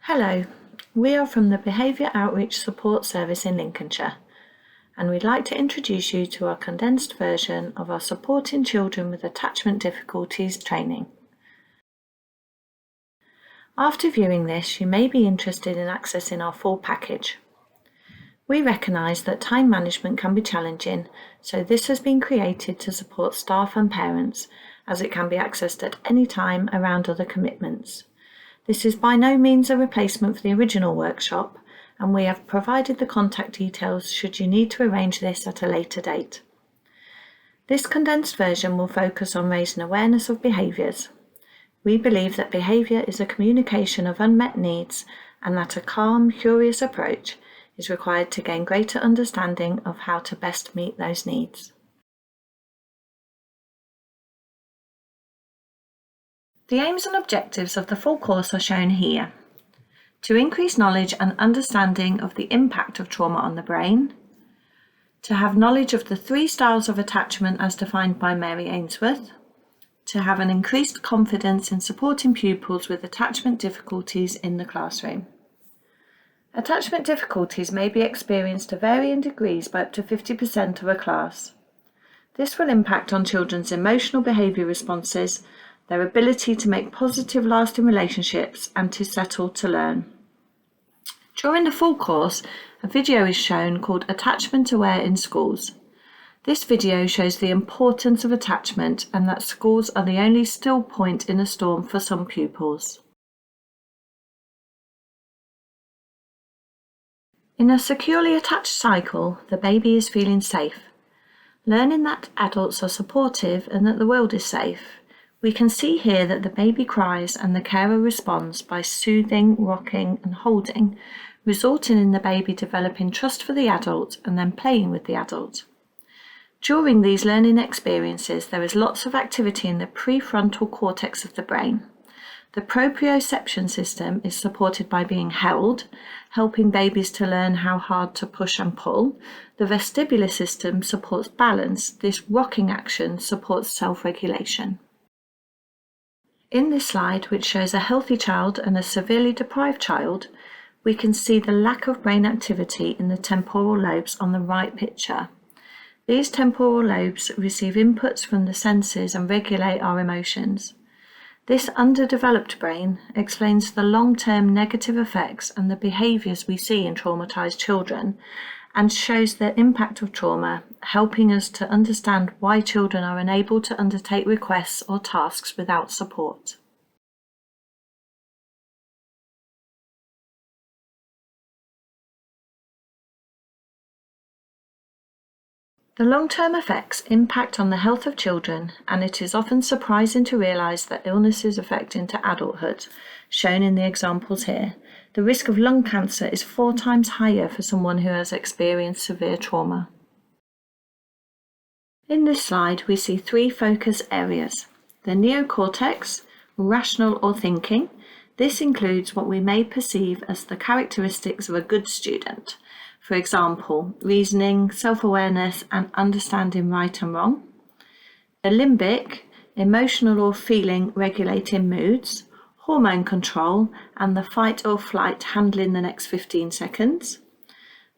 Hello, we are from the Behaviour Outreach Support Service in Lincolnshire, and we'd like to introduce you to our condensed version of our Supporting Children with Attachment Difficulties training. After viewing this, you may be interested in accessing our full package. We recognise that time management can be challenging, so this has been created to support staff and parents, as it can be accessed at any time around other commitments. This is by no means a replacement for the original workshop, and we have provided the contact details should you need to arrange this at a later date. This condensed version will focus on raising awareness of behaviours. We believe that behaviour is a communication of unmet needs, and that a calm, curious approach is required to gain greater understanding of how to best meet those needs. The aims and objectives of the full course are shown here. To increase knowledge and understanding of the impact of trauma on the brain, to have knowledge of the 3 styles of attachment as defined by Mary Ainsworth, to have an increased confidence in supporting pupils with attachment difficulties in the classroom. Attachment difficulties may be experienced to varying degrees by up to 50% of a class. This will impact on children's emotional behaviour responses, their ability to make positive lasting relationships, and to settle to learn. During the full course, a video is shown called Attachment Aware in Schools. This video shows the importance of attachment and that schools are the only still point in a storm for some pupils. In a securely attached cycle, the baby is feeling safe, learning that adults are supportive and that the world is safe. We can see here that the baby cries and the carer responds by soothing, rocking and holding, resulting in the baby developing trust for the adult and then playing with the adult. During these learning experiences, there is lots of activity in the prefrontal cortex of the brain. The proprioception system is supported by being held, helping babies to learn how hard to push and pull. The vestibular system supports balance. This rocking action supports self-regulation. In this slide, which shows a healthy child and a severely deprived child, we can see the lack of brain activity in the temporal lobes on the right picture. These temporal lobes receive inputs from the senses and regulate our emotions. This underdeveloped brain explains the long-term negative effects and the behaviours we see in traumatised children, and shows the impact of trauma, helping us to understand why children are unable to undertake requests or tasks without support. The long-term effects impact on the health of children, and it is often surprising to realise that illnesses affect into adulthood, shown in the examples here. The risk of lung cancer is 4 times higher for someone who has experienced severe trauma. In this slide, we see 3 focus areas. The neocortex, rational or thinking. This includes what we may perceive as the characteristics of a good student. For example, reasoning, self-awareness, and understanding right and wrong. The limbic, emotional or feeling regulating moods, hormone control, and the fight or flight handling the next 15 seconds.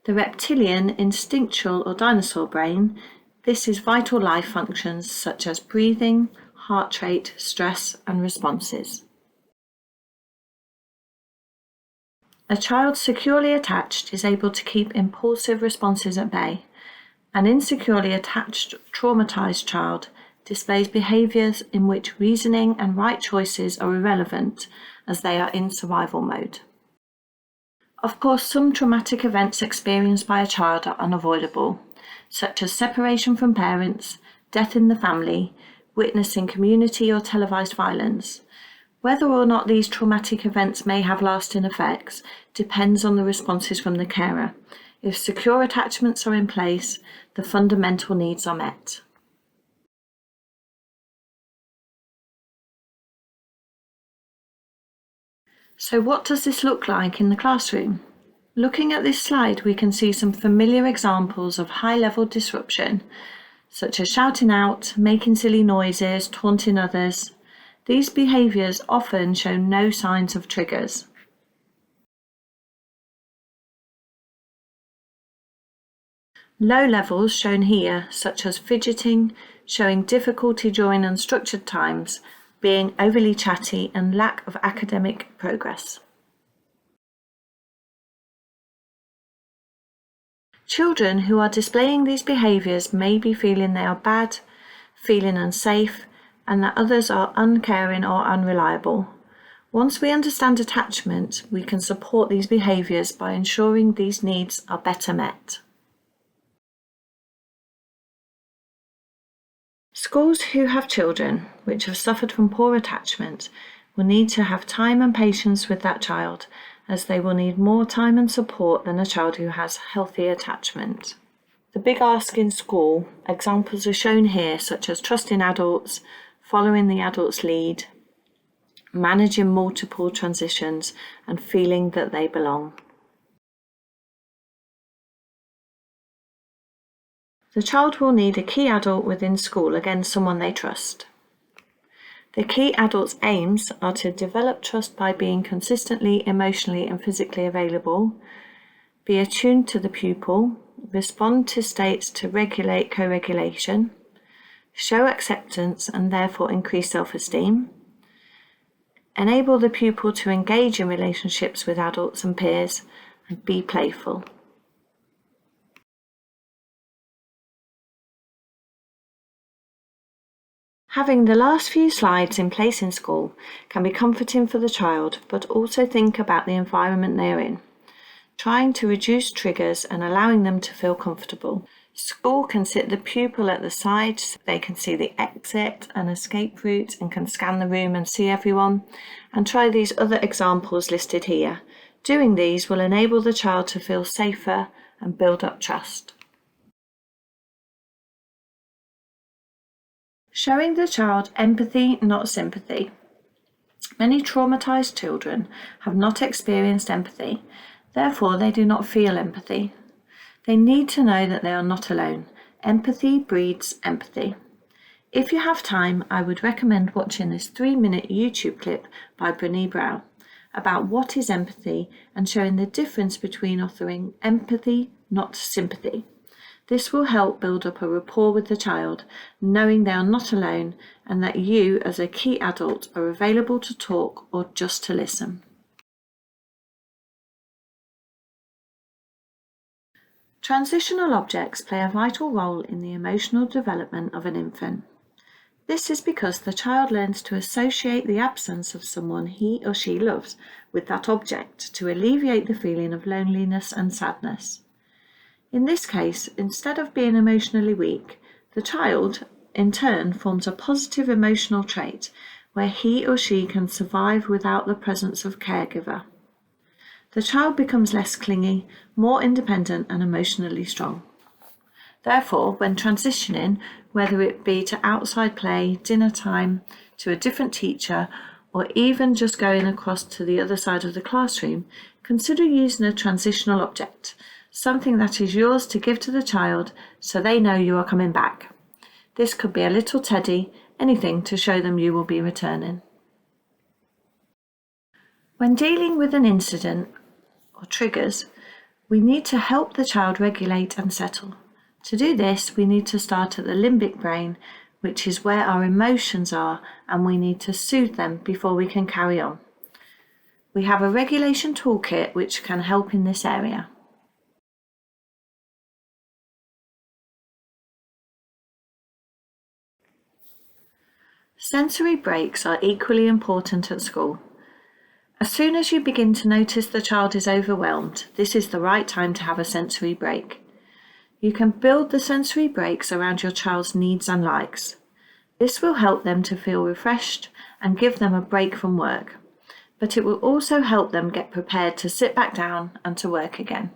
The reptilian, instinctual or dinosaur brain. This is vital life functions such as breathing, heart rate, stress, and responses. A child securely attached is able to keep impulsive responses at bay. An insecurely attached, traumatised child displays behaviours in which reasoning and right choices are irrelevant, as they are in survival mode. Of course, some traumatic events experienced by a child are unavoidable, such as separation from parents, death in the family, witnessing community or televised violence. Whether or not these traumatic events may have lasting effects depends on the responses from the carer. If secure attachments are in place, the fundamental needs are met. So what does this look like in the classroom? Looking at this slide, we can see some familiar examples of high-level disruption, such as shouting out, making silly noises, taunting others. These behaviours often show no signs of triggers. Low levels shown here, such as fidgeting, showing difficulty during unstructured times, being overly chatty, and lack of academic progress. Children who are displaying these behaviours may be feeling they are bad, feeling unsafe, and that others are uncaring or unreliable. Once we understand attachment, we can support these behaviours by ensuring these needs are better met. Schools who have children which have suffered from poor attachment will need to have time and patience with that child, as they will need more time and support than a child who has healthy attachment. The big ask in school, examples are shown here, such as trusting adults, following the adult's lead, managing multiple transitions, and feeling that they belong. The child will need a key adult within school, again someone they trust. The key adult's aims are to develop trust by being consistently emotionally and physically available, be attuned to the pupil, respond to states to regulate co-regulation, show acceptance and therefore increase self-esteem, enable the pupil to engage in relationships with adults and peers, and be playful. Having the last few slides in place in school can be comforting for the child, but also think about the environment they are in, trying to reduce triggers and allowing them to feel comfortable. School can sit the pupil at the side so they can see the exit and escape route and can scan the room and see everyone, and try these other examples listed here. Doing these will enable the child to feel safer and build up trust. Showing the child empathy, not sympathy. Many traumatized children have not experienced empathy, therefore they do not feel empathy. They need to know that they are not alone. Empathy breeds empathy. If you have time, I would recommend watching this 3-minute YouTube clip by Brené Brown about what is empathy and showing the difference between offering empathy, not sympathy. This will help build up a rapport with the child, knowing they are not alone and that you, as a key adult, are available to talk or just to listen. Transitional objects play a vital role in the emotional development of an infant. This is because the child learns to associate the absence of someone he or she loves with that object to alleviate the feeling of loneliness and sadness. In this case, instead of being emotionally weak, the child, in turn, forms a positive emotional trait where he or she can survive without the presence of caregiver. The child becomes less clingy, more independent and emotionally strong. Therefore, when transitioning, whether it be to outside play, dinner time, to a different teacher, or even just going across to the other side of the classroom, consider using a transitional object, something that is yours to give to the child so they know you are coming back. This could be a little teddy, anything to show them you will be returning. When dealing with an incident or triggers, we need to help the child regulate and settle. To do this, we need to start at the limbic brain, which is where our emotions are, and we need to soothe them before we can carry on. We have a regulation toolkit which can help in this area. Sensory breaks are equally important at school. As soon as you begin to notice the child is overwhelmed, this is the right time to have a sensory break. You can build the sensory breaks around your child's needs and likes. This will help them to feel refreshed and give them a break from work, but it will also help them get prepared to sit back down and to work again.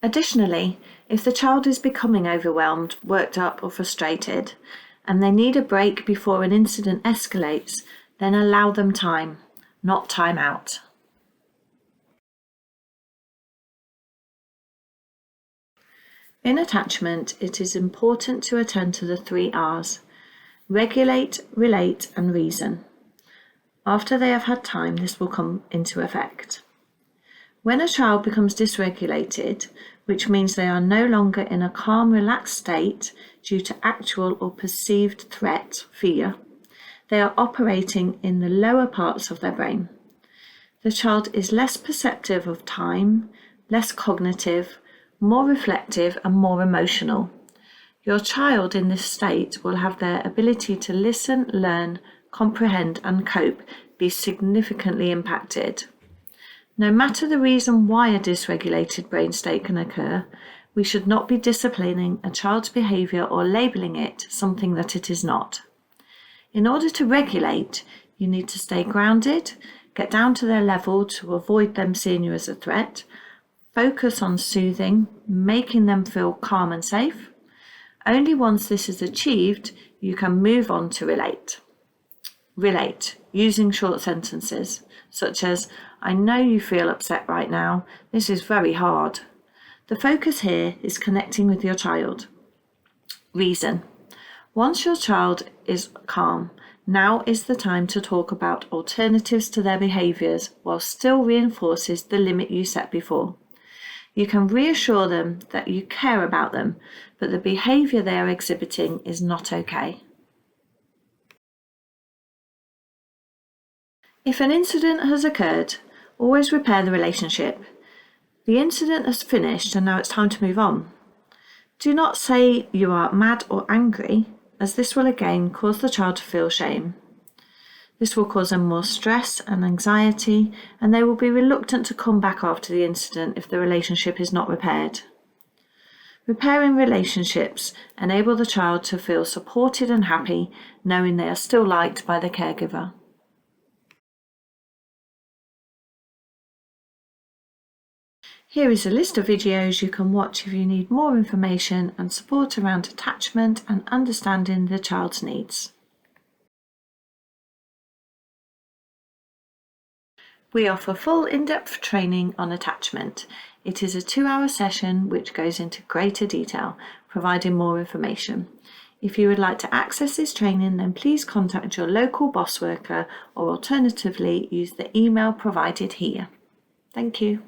Additionally, if the child is becoming overwhelmed, worked up or frustrated, and they need a break before an incident escalates, then allow them time, not time out. In attachment, it is important to attend to the 3 R's: regulate, relate, and reason. After they have had time, this will come into effect. When a child becomes dysregulated, which means they are no longer in a calm, relaxed state due to actual or perceived threat, fear, they are operating in the lower parts of their brain. The child is less perceptive of time, less cognitive, more reflective, and more emotional. Your child in this state will have their ability to listen, learn, comprehend, and cope be significantly impacted. No matter the reason why a dysregulated brain state can occur, we should not be disciplining a child's behaviour or labelling it something that it is not. In order to regulate, you need to stay grounded, get down to their level to avoid them seeing you as a threat, focus on soothing, making them feel calm and safe. Only once this is achieved, you can move on to relate. Relate, using short sentences, such as, I know you feel upset right now, this is very hard. The focus here is connecting with your child. Reason. Once your child is calm, now is the time to talk about alternatives to their behaviours while still reinforces the limit you set before. You can reassure them that you care about them, but the behaviour they are exhibiting is not okay. If an incident has occurred, always repair the relationship. The incident has finished and now it's time to move on. Do not say you are mad or angry, as this will again cause the child to feel shame. This will cause them more stress and anxiety, and they will be reluctant to come back after the incident if the relationship is not repaired. Repairing relationships enable the child to feel supported and happy, knowing they are still liked by the caregiver. Here is a list of videos you can watch if you need more information and support around attachment and understanding the child's needs. We offer full in-depth training on attachment. It is a 2-hour session which goes into greater detail, providing more information. If you would like to access this training, then please contact your local boss worker or alternatively use the email provided here. Thank you.